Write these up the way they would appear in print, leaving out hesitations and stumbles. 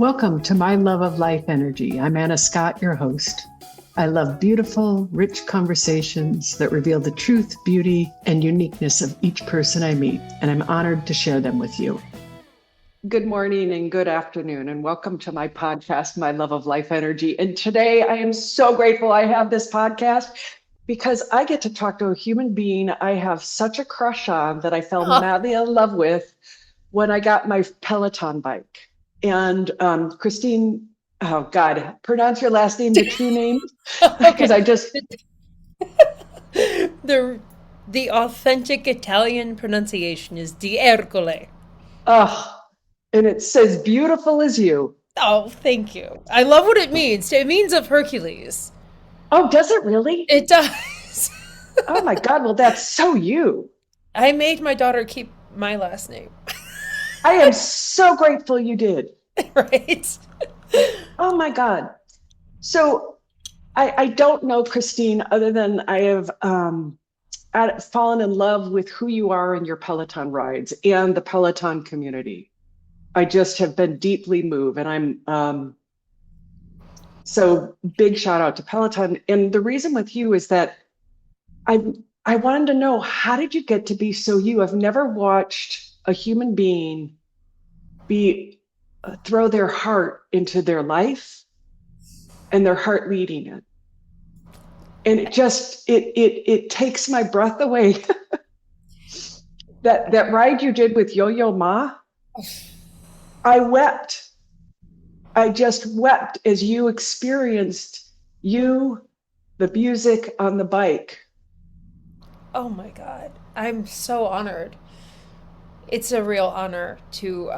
Welcome to My Love of Life Energy. I'm Anna Scott, your host. I love beautiful, rich conversations that reveal the truth, beauty, and uniqueness of each person I meet, and I'm honored to share them with you. Good morning and good afternoon, and welcome to my podcast, My Love of Life Energy. And today I am so grateful I have this podcast because I get to talk to a human being I have such a crush on that I fell madly in love with when I got my Peloton bike. And Christine, oh God, pronounce your last name, the true name, because I just... The authentic Italian pronunciation is Di Ercole. Oh, and it says beautiful as you. Oh, thank you. I love what it means. It means of Hercules. Oh, does it really? It does. Oh my God, well, that's so you. I made my daughter keep my last name. I am so grateful you did. Right? Oh my God. So I don't know, Christine, other than I have fallen in love with who you are in your Peloton rides and the Peloton community. I just have been deeply moved, and I'm so big shout out to Peloton. And the reason with you is that I wanted to know, how did you get to be so you? I've never watched a human being throw their heart into their life and their heart leading it. And it takes my breath away. that ride you did with Yo-Yo Ma, I wept. I just wept as you experienced the music on the bike. Oh my God. I'm so honored. It's a real honor to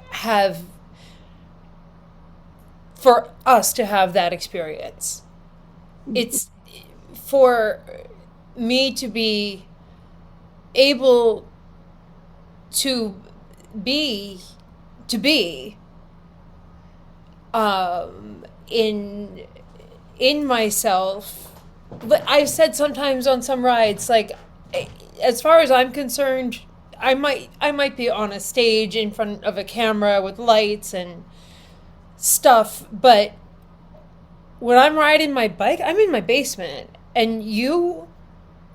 have, for us to have that experience. It's for me to be able to be in myself. But I've said sometimes on some rides, like, as far as I'm concerned, I might be on a stage in front of a camera with lights and stuff, but when I'm riding my bike, I'm in my basement, and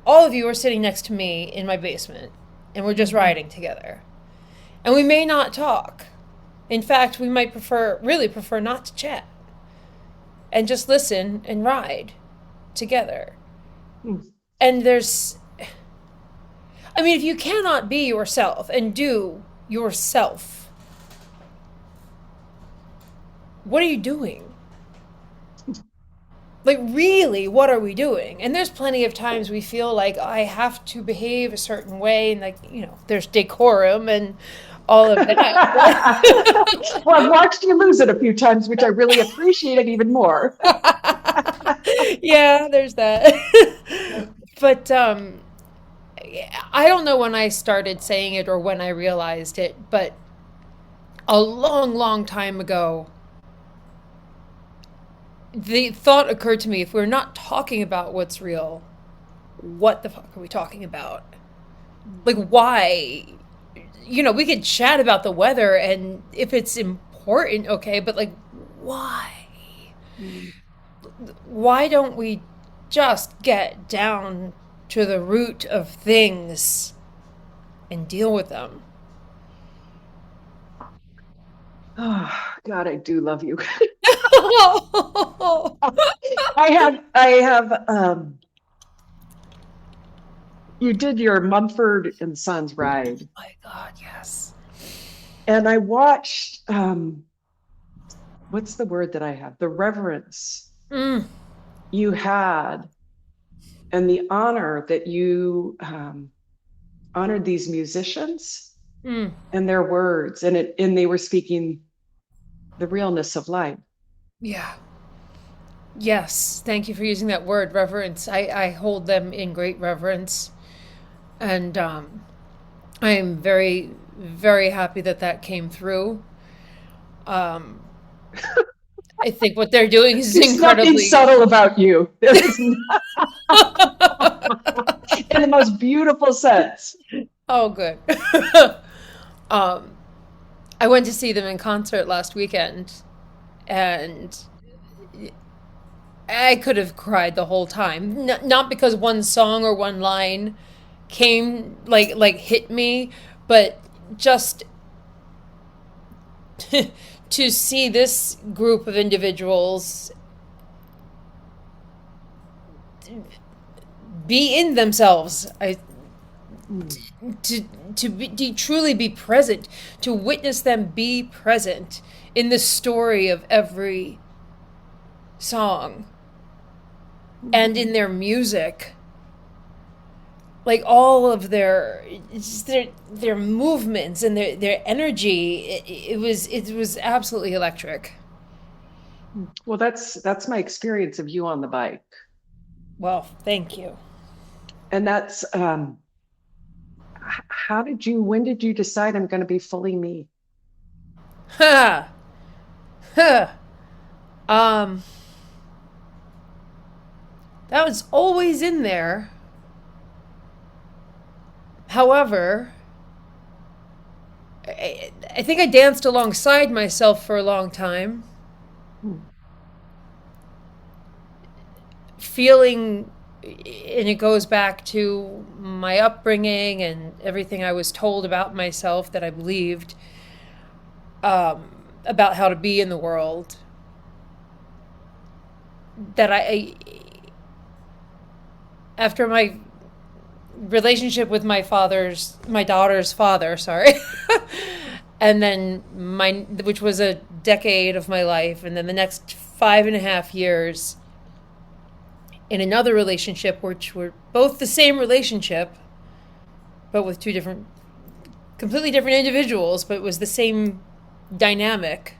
all of you are sitting next to me in my basement, and we're just riding together. And we may not talk. In fact, we might really prefer not to chat and just listen and ride together. And if you cannot be yourself and do yourself, what are you doing? Like, really, what are we doing? And there's plenty of times we feel like I have to behave a certain way, and, like, there's decorum and all of that. Well, I've watched you lose it a few times, which I really appreciate it even more. Yeah, there's that. But I don't know when I started saying it or when I realized it, but a long, long time ago, the thought occurred to me, if we're not talking about what's real, what the fuck are we talking about? Like, why? We could chat about the weather, and if it's important, okay, but, like, why? Why don't we just get down to the root of things and deal with them? Oh God, I do love you. I have you did your Mumford and Sons ride. Oh my God, yes. And I watched what's the word that I have? The reverence you had, and the honor that you honored these musicians and their words, and they were speaking the realness of life. Yeah. Yes. Thank you for using that word, reverence. I hold them in great reverence. And I am very, very happy that came through. I think what they're doing is incredibly... There's nothing subtle about you. There is in the most beautiful sense. Oh, good. I went to see them in concert last weekend, and I could have cried the whole time. Not because one song or one line came like hit me, but just to see this group of individuals be in themselves. I Mm. to truly be present, to witness them be present in the story of every song and in their music, like all of their just their movements and their energy. It was absolutely electric. Well, that's my experience of you on the bike. Well, thank you. And that's how did you when did you decide I'm going to be fully me? Ha ha. um that was always in there. However, I think I danced alongside myself for a long time, Mm. feeling, and it goes back to my upbringing and everything I was told about myself that I believed, about how to be in the world. That after my relationship with my daughter's father, sorry, and then which was a decade of my life, and then the next 5.5 years in another relationship, which were both the same relationship, but with two different, completely different individuals, but it was the same dynamic.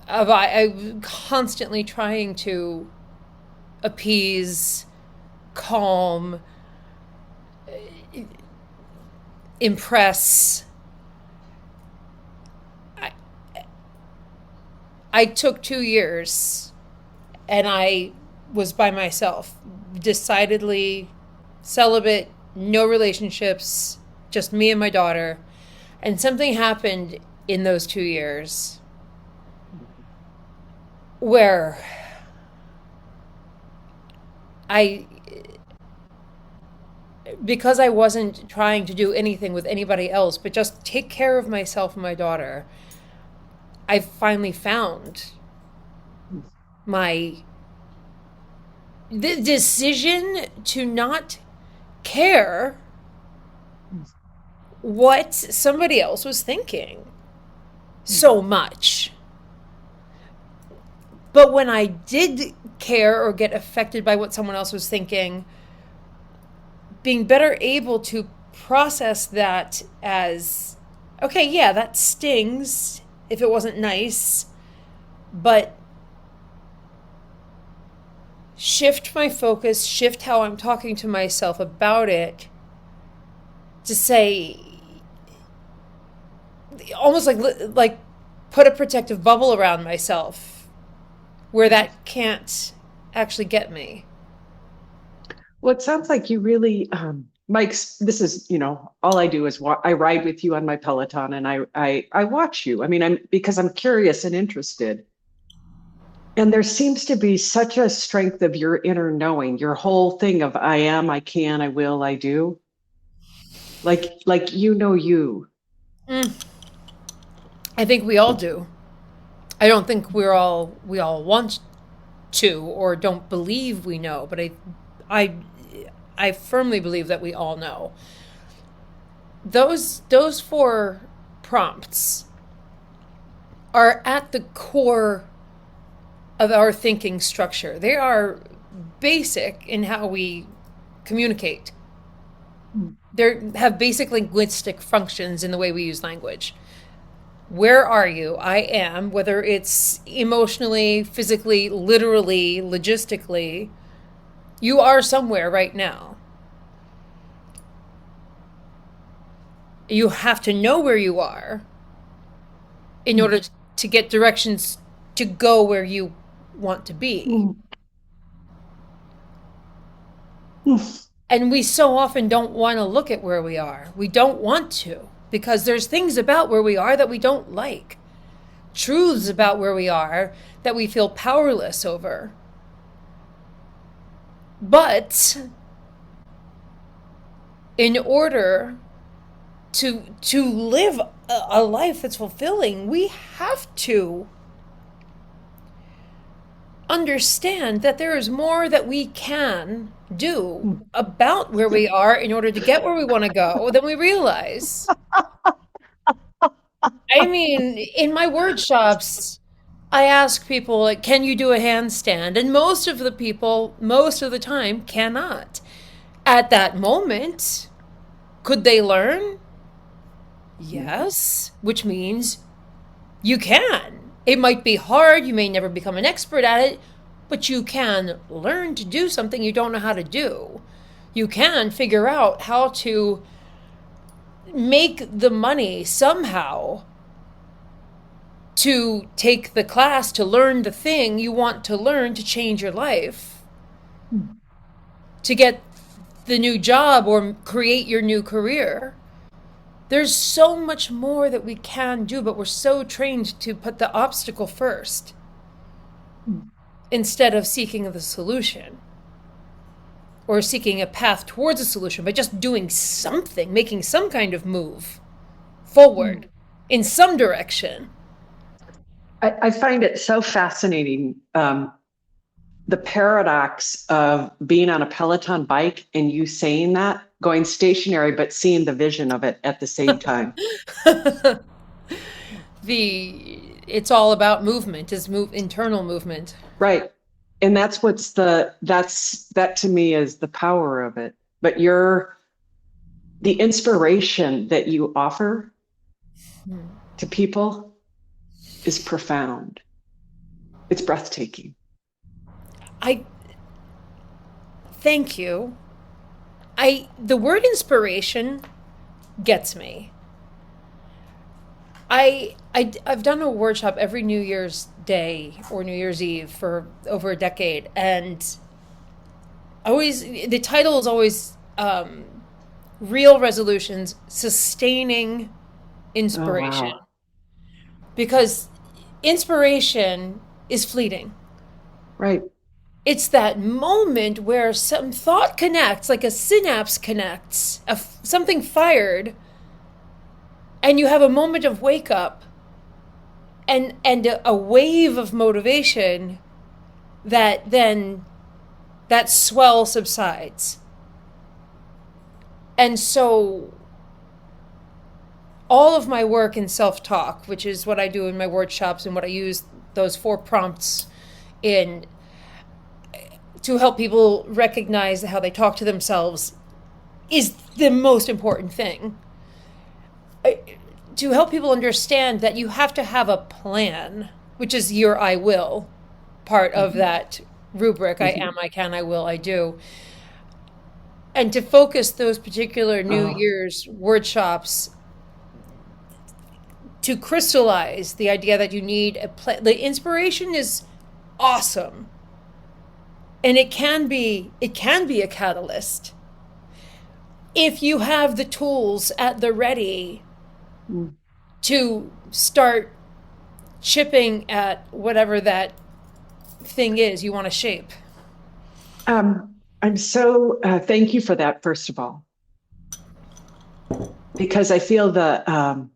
I constantly trying to appease, calm, impress. I, I took 2 years and I was by myself, decidedly celibate, no relationships, just me and my daughter. And something happened in those 2 years where I, because I wasn't trying to do anything with anybody else, but just take care of myself and my daughter, I finally found my the decision to not care what somebody else was thinking so much. But when I did care or get affected by what someone else was thinking, being better able to process that as, okay, yeah, that stings if it wasn't nice, but shift my focus, shift how I'm talking to myself about it to say, almost like put a protective bubble around myself where that can't actually get me. Well, it sounds like you really, Mike's. This is, all I do is I ride with you on my Peloton, and I watch you. I mean, I'm because I'm curious and interested. And there seems to be such a strength of your inner knowing, your whole thing of I am, I can, I will, I do. Like you. Mm, I think we all do. I don't think we all want to or don't believe we know, but I I firmly believe that we all know. Those four prompts are at the core of our thinking structure. They are basic in how we communicate. They have basic linguistic functions in the way we use language. Where are you? I am, whether it's emotionally, physically, literally, logistically, you are somewhere right now. You have to know where you are in order to get directions to go where you want to be. Mm. Mm. And we so often don't want to look at where we are. We don't want to. because there's things about where we are that we don't like, truths about where we are that we feel powerless over. But in order to live a life that's fulfilling, we have to understand that there is more that we can do about where we are in order to get where we want to go than we realize. I mean, in my workshops, I ask people, like, can you do a handstand? And most of the people, most of the time, cannot. At that moment, could they learn? Yes, which means you can. It might be hard, you may never become an expert at it, but you can learn to do something you don't know how to do. You can figure out how to make the money somehow to take the class, to learn the thing you want to learn to change your life, to get the new job or create your new career. There's so much more that we can do, but we're so trained to put the obstacle first instead of seeking the solution or seeking a path towards a solution by just doing something, making some kind of move forward in some direction. I find it so fascinating, the paradox of being on a Peloton bike and you saying that, going stationary, but seeing the vision of it at the same time. It's all about movement, internal movement. Right. And that's that to me is the power of it. But the inspiration that you offer to people is profound. It's breathtaking. Thank you. The word inspiration gets me. I've done a workshop every New Year's Day or New Year's Eve for over a decade, and the title is always Real Resolutions, Sustaining Inspiration. Oh, wow. Because inspiration is fleeting. Right. It's that moment where some thought connects, like a synapse connects, something fired, and you have a moment of wake up and a wave of motivation that then that swell subsides. And so all of my work in self-talk, which is what I do in my workshops and what I use those 4 prompts in to help people recognize how they talk to themselves, is the most important thing. To help people understand that you have to have a plan, which is your I will part of that rubric. I am, I can, I will, I do. And to focus those particular New Year's workshops to crystallize the idea that you need a plan. The inspiration is awesome. And it can be a catalyst if you have the tools at the ready to start chipping at whatever that thing is you want to shape. I'm so thank you for that, first of all, because I feel the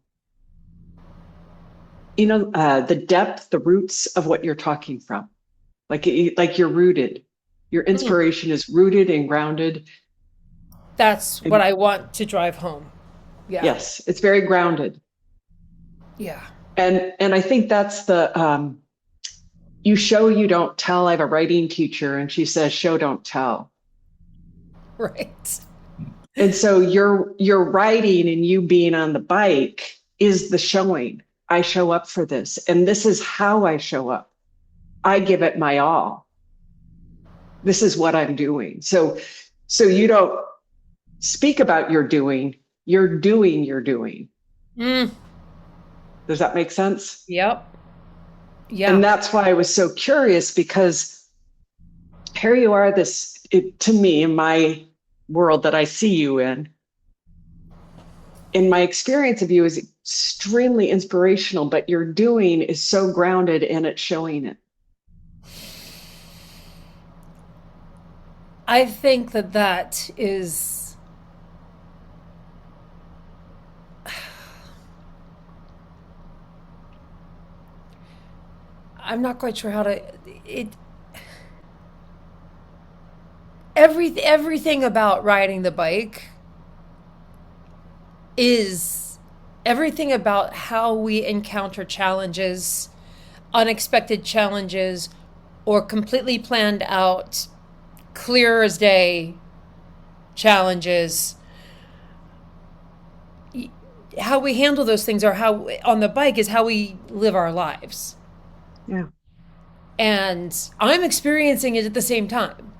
depth, the roots of what you're talking from, like you're rooted. Your inspiration is rooted and grounded. That's what I want to drive home. Yeah. Yes, it's very grounded. Yeah. And I think that's the you show, you don't tell. I have a writing teacher and she says, show, don't tell. Right. And so your writing and you being on the bike is the showing. I show up for this. And this is how I show up. I give it my all. This is what I'm doing. So you don't speak about your doing, you're doing your doing. Does that make sense? Yep. Yeah. And that's why I was so curious, because here you are, to me, in my world that I see you in, in my experience of you is extremely inspirational, but your doing is so grounded and it's showing it. I think that that is, I'm not quite sure how to, it, everything about riding the bike is everything about how we encounter challenges, unexpected challenges, or completely planned out, clear as day challenges. How we handle those things, or how on the bike, is how we live our lives. Yeah. And I'm experiencing it at the same time.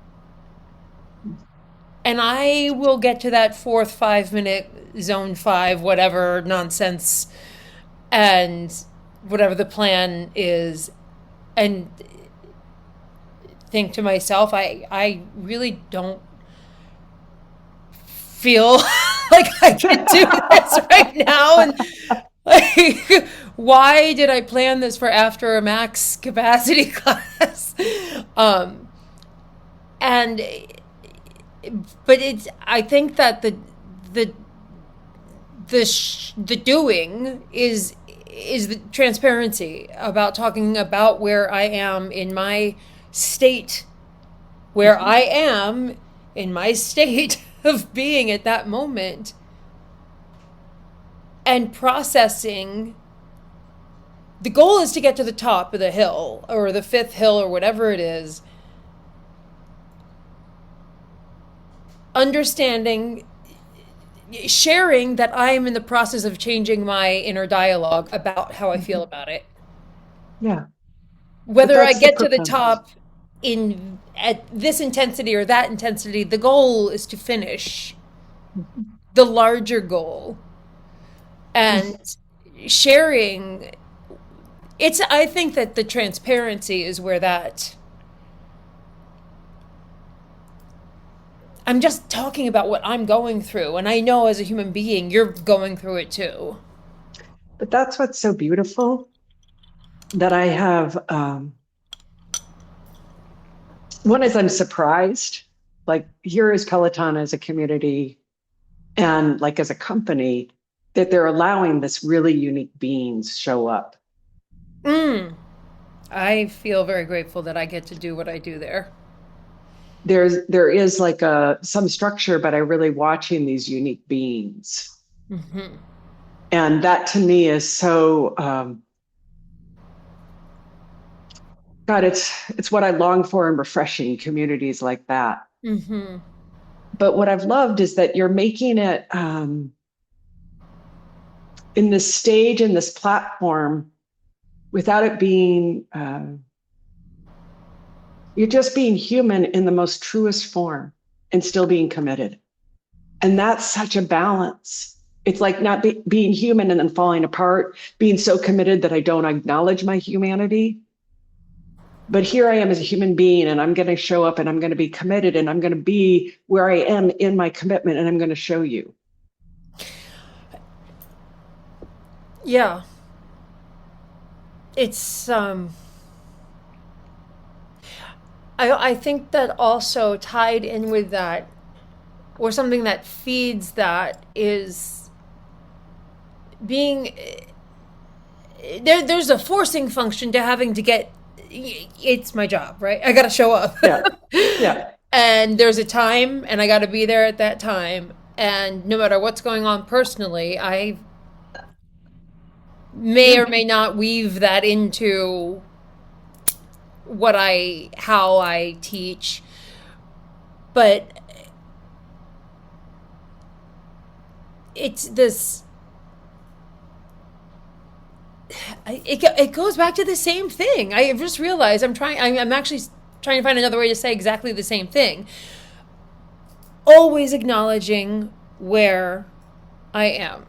And I will get to that fourth 5 minute zone five, whatever nonsense, and whatever the plan is, and think to myself, I really don't feel like I can do this right now. And like, why did I plan this for after a max capacity class? And but it's, I think that the the doing is the transparency about talking about where I am in my state, where I am in my state of being at that moment, and processing. The goal is to get to the top of the hill, or the fifth hill, or whatever it is. Understanding, sharing that I am in the process of changing my inner dialogue about how I feel about it. Yeah. But Whether I that's the get to the purpose. top in at this intensity or that intensity, the goal is to finish the larger goal. And sharing, it's, I think that the transparency is where that, I'm just talking about what I'm going through, and I know as a human being you're going through it too. But that's what's so beautiful that I have. One is I'm surprised, like here is Peloton as a community and like as a company, that they're allowing this really unique beings show up. Mm. I feel very grateful that I get to do what I do there. There is like some structure, but I really watching these unique beings. Mm-hmm. And that to me is so God, it's what I long for in refreshing communities like that. Mm-hmm. But what I've loved is that you're making it in this stage, in this platform, without it being, you're just being human in the most truest form and still being committed. And that's such a balance. It's like not being human and then falling apart, being so committed that I don't acknowledge my humanity. But here I am as a human being, and I'm going to show up and I'm going to be committed and I'm going to be where I am in my commitment and I'm going to show you. Yeah. It's I think that also tied in with that, or something that feeds that, is being there's a forcing function to having to get, it's my job, right? I got to show up. Yeah. Yeah. And there's a time, and I got to be there at that time, and no matter what's going on personally, I may Yeah. or may not weave that into how I teach. But it's this, it goes back to the same thing. I just realized I'm actually trying to find another way to say exactly the same thing. Always acknowledging where I am,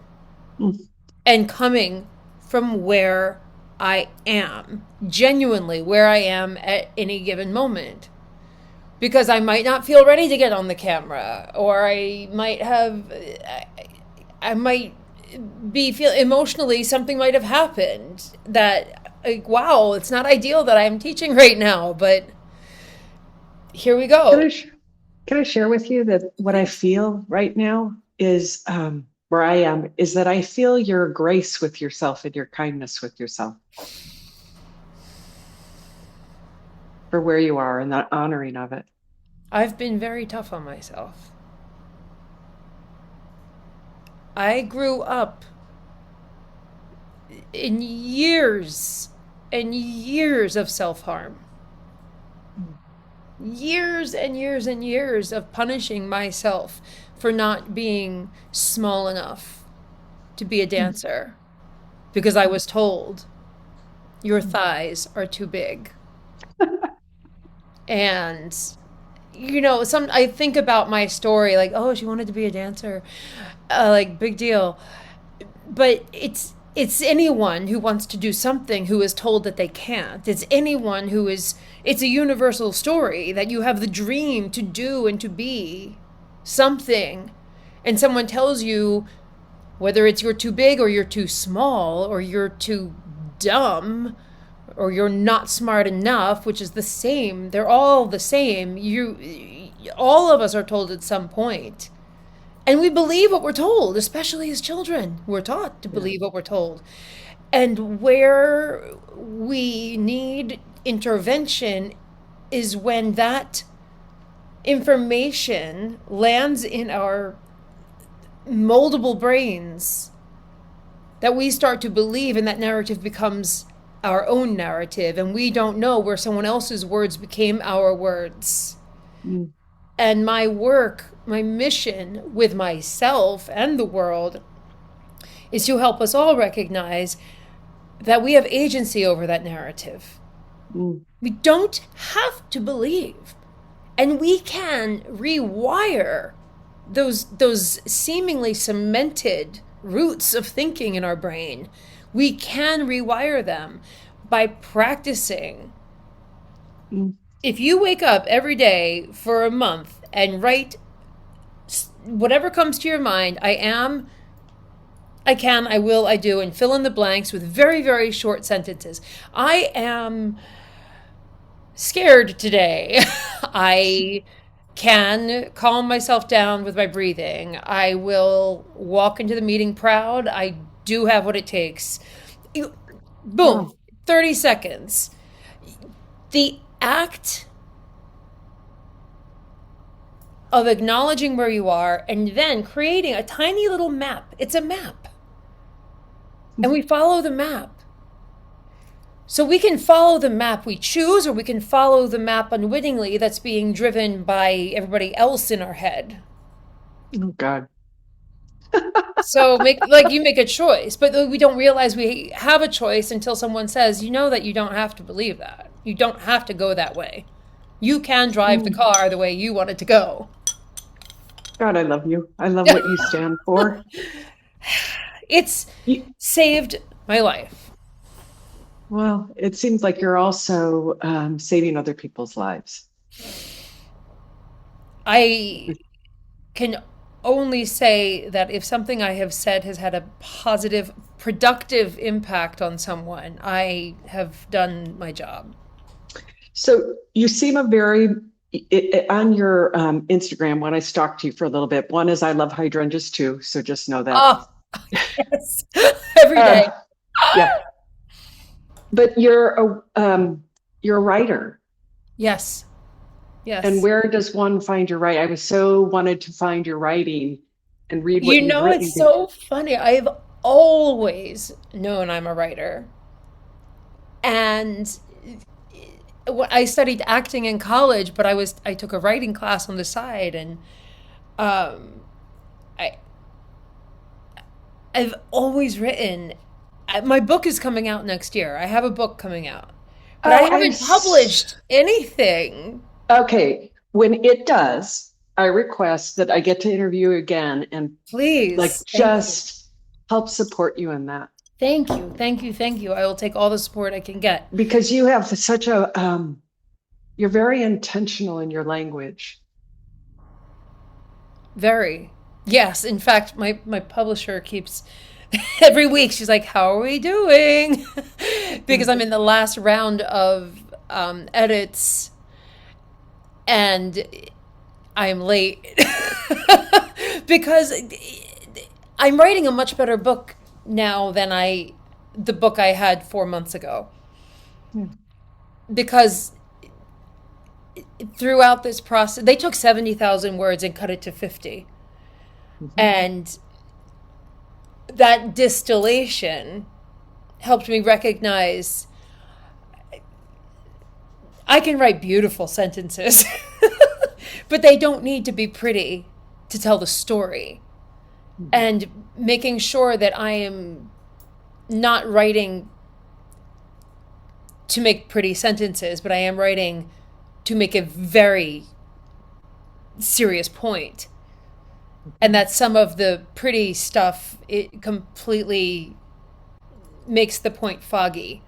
Mm. and coming from where I am, genuinely where I am at any given moment. Because I might not feel ready to get on the camera, or I might be feel emotionally something might have happened that, like, wow, it's not ideal that I'm teaching right now, but here we Can go. can I share with you that what I Please. feel right now is where I am is that I feel your grace with yourself and your kindness with yourself for where you are and the honoring of it. I've been very tough on myself. I grew up in years and years of self harm, years and years and years of punishing myself for not being small enough to be a dancer because I was told your thighs are too big. And some I think about my story like, oh, she wanted to be a dancer, like big deal. But it's anyone who wants to do something who is told that they can't. It's anyone who is, it's a universal story that you have the dream to do and to be something, and someone tells you, whether it's you're too big or you're too small or you're too dumb or you're not smart enough, which is the same. They're all the same. All of us are told at some point. And we believe what we're told, especially as children. We're taught to Yeah. believe what we're told. And where we need intervention is when that information lands in our moldable brains, that we start to believe, and that narrative becomes our own narrative, and we don't know where someone else's words became our words. Mm, And my work, my mission with myself and the world is to help us all recognize that we have agency over that narrative. mm, We don't have to believe, and we can rewire those seemingly cemented roots of thinking in our brain. We can rewire them by practicing. mm. If you wake up every day for a month and write whatever comes to your mind, I am, I can, I will, I do, and fill in the blanks with very, very short sentences. I am scared today. I can calm myself down with my breathing. I will walk into the meeting proud. I do have what it takes. Boom, Wow. 30 seconds. The act of acknowledging where you are and then creating a tiny little map. It's a map. And we follow the map. So we can follow the map we choose, or we can follow the map unwittingly that's being driven by everybody else in our head. Oh God. So you make a choice, but we don't realize we have a choice until someone says, you know that you don't have to believe that. You don't have to go that way. You can drive the Mm. car the way you want it to go. God, I love you. I love what you stand for. It's You, saved my life. well, it seems like you're also saving other people's lives. I can only say that if something I have said has had a positive, productive impact on someone, I have done my job. So you seem a very on your Instagram when I stalked you for a little bit. One is I love hydrangeas too, so just know that. Oh, yes. Every day. Uh, yeah, but you're a writer, Yes. and Yes. where does one find your writing? I was so wanted to find your writing and read what you've It's written. so funny. I've always known I'm a writer. And I studied acting in college, but I took a writing class on the side, and um, I I've always written. My book is coming out next year. I have a book coming out, but I Oh, haven't published anything. okay. When it does, I request that I get to interview you again and like Please, thank you, just help support you in that thank you, thank you, thank you. I will take all the support I can get. because you have such a you're very intentional in your language. Very. Yes. In fact, my publisher keeps Every week she's like, "How are we doing?" Because I'm in the last round of edits and I'm late because I'm writing a much better book now than the book I had 4 months ago. Hmm. Because throughout this process, they took 70,000 words and cut it to 50. Mhm. And that distillation helped me recognize I can write beautiful sentences, but they don't need to be pretty to tell the story. Mhm. And making sure that I am not writing to make pretty sentences, but I am writing to make a very serious point. And Mhm. that some of the pretty stuff, it completely makes the point foggy.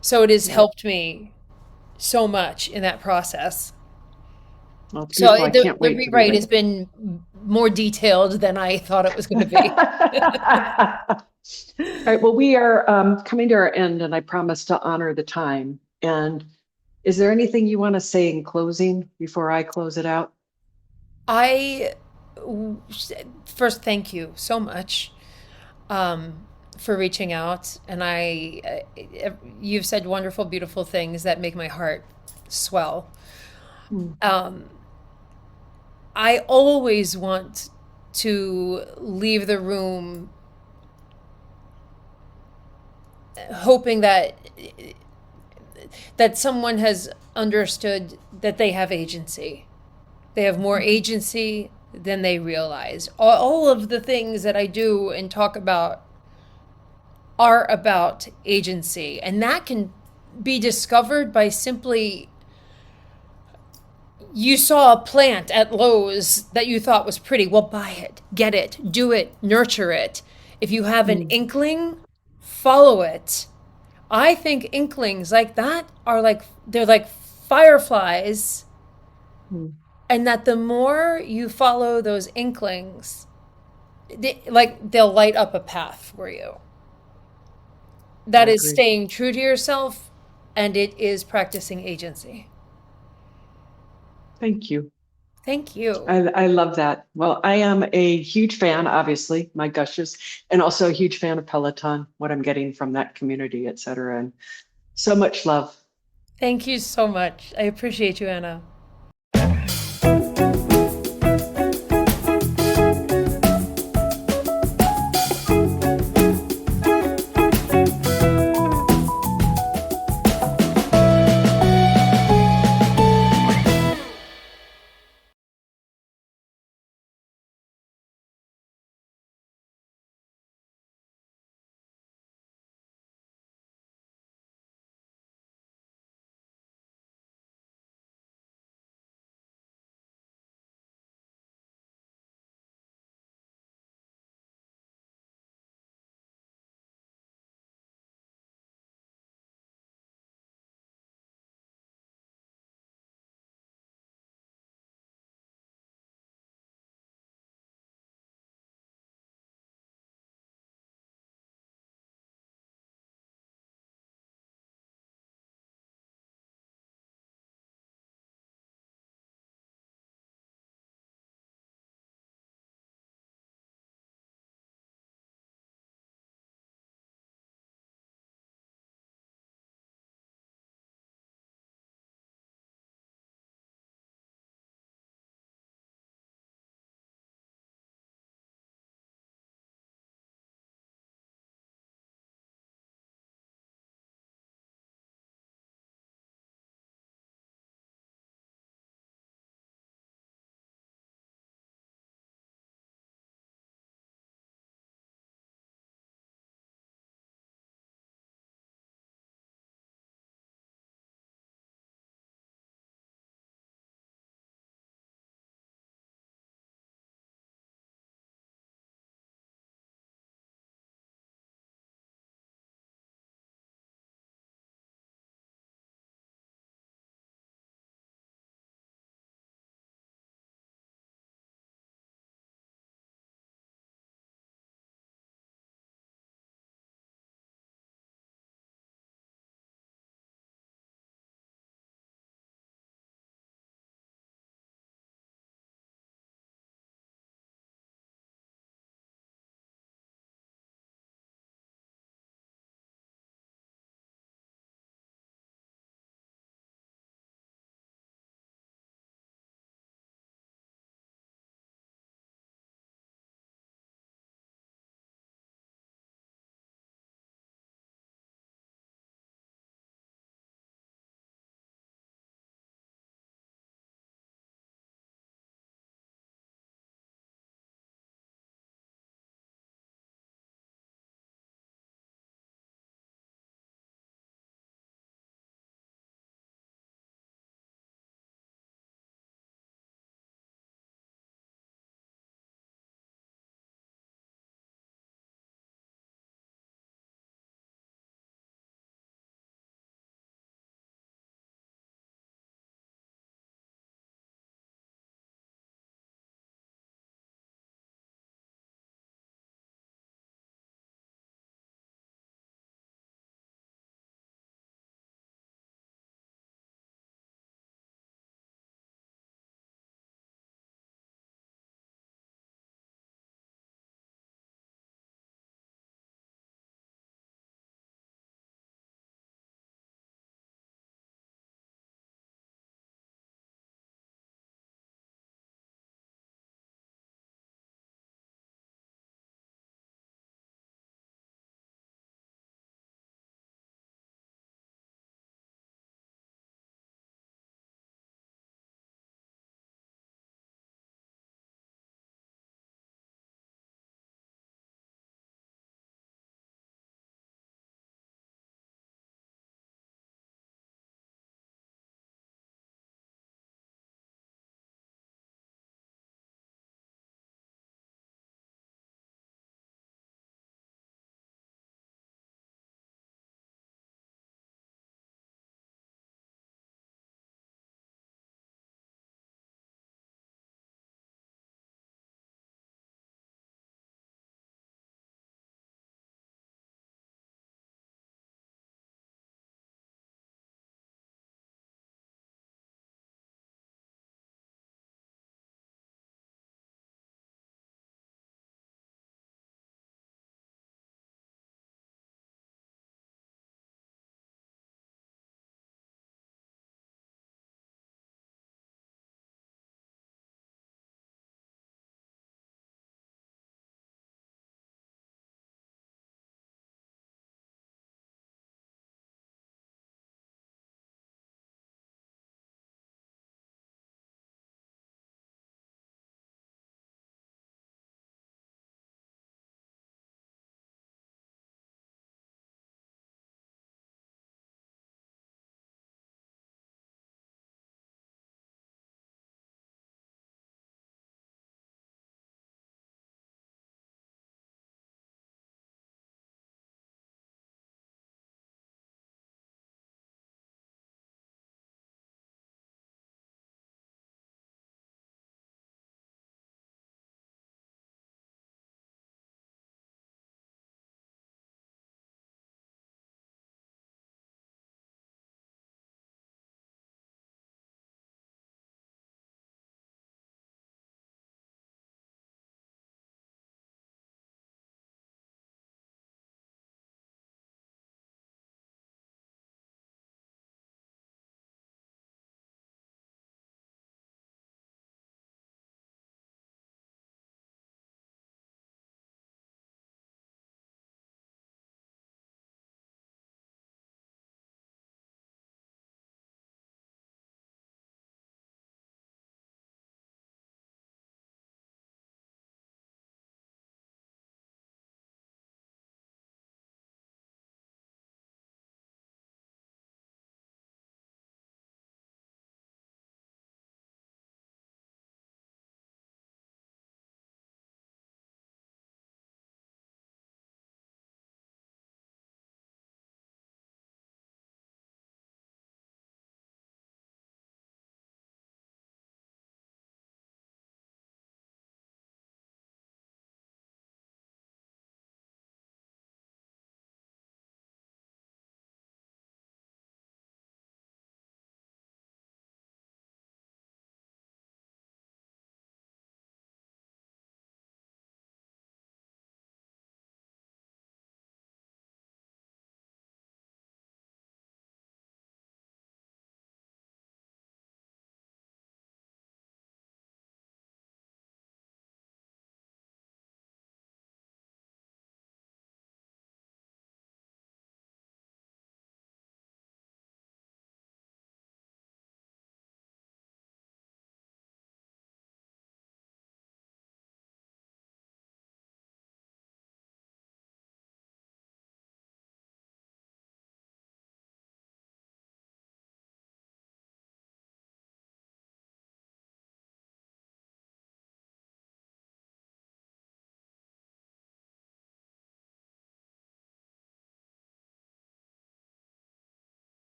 So it has Right. helped me so much in that process. Well, it's So beautiful. I the can't the wait to read rewrite has it. been more detailed than I thought it was going to be. All right. Well, we are coming to our end, and I promise to honor the time. And is there anything you want to say in closing before I close it out? I first thank you so much for reaching out, and you've said wonderful, beautiful things that make my heart swell. Mm. Um, I always want to leave the room hoping that someone has understood that they have agency. They have more agency than they realize. All of the things that I do and talk about are about agency, and that can be discovered by simply you saw a plant at Lowe's that you thought was pretty. Well, buy it, get it, do it, nurture it. If you have an Mm. inkling, follow it. I think inklings like that are they're like fireflies, Mm. and that the more you follow those inklings, they'll light up a path for you. I That is agree. staying true to yourself, and it is practicing agency. Thank you. Thank you. I love that. Well, I am a huge fan, obviously, my gushes, and also a huge fan of Peloton, what I'm getting from that community, et cetera. And so much love. Thank you so much. I appreciate you, Anna.